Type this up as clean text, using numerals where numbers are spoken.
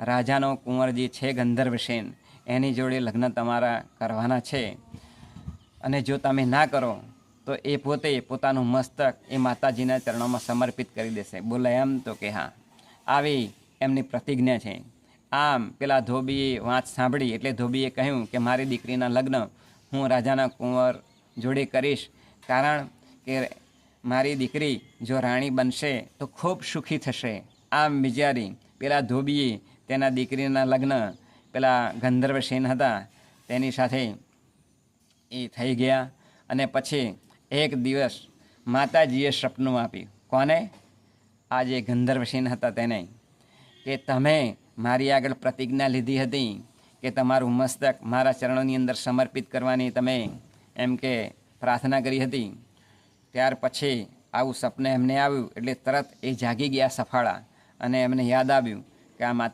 રાજાનો કુંવર જે છે ગંધર્વસેન એની જોડે લગ્ન તમારા કરવાના છે, અને જો તમે ના કરો તો એ પોતે પોતાનું મસ્તક એ માતાજીના ચરણોમાં સમર્પિત કરી દેશે. બોલે એમ તો કે હા, આવી એમની પ્રતિજ્ઞા છે. આમ પેલા ધોબીએ વાત સાંભળી એટલે ધોબીએ કહ્યું કે મારી દીકરીના લગ્ન હું રાજાના કુંવર જોડે કરીશ, કારણ કે મારી દીકરી જો રાણી બનશે તો ખૂબ સુખી થશે. આમ વિચારી પેલા ધોબીએ તેના દીકરીના લગ્ન પેલા ગંધર્વસેન હતા તેની સાથે એ થઈ ગયા. અને પછી એક દિવસ માતાજીએ સપનું આપ્યું. કોને? આ જે ગંધર્વસેન હતા તેને, કે તમે મારી આગળ પ્રતિજ્ઞા લીધી હતી કે તમારું મસ્તક મારા ચરણોની અંદર સમર્પિત કરવાની તમે એમ કે પ્રાર્થના કરી હતી. ત્યાર પછી આવું સપને એમને આવ્યું એટલે તરત એ જાગી ગયા સફાળા, અને એમને યાદ આવ્યું કે આ માતા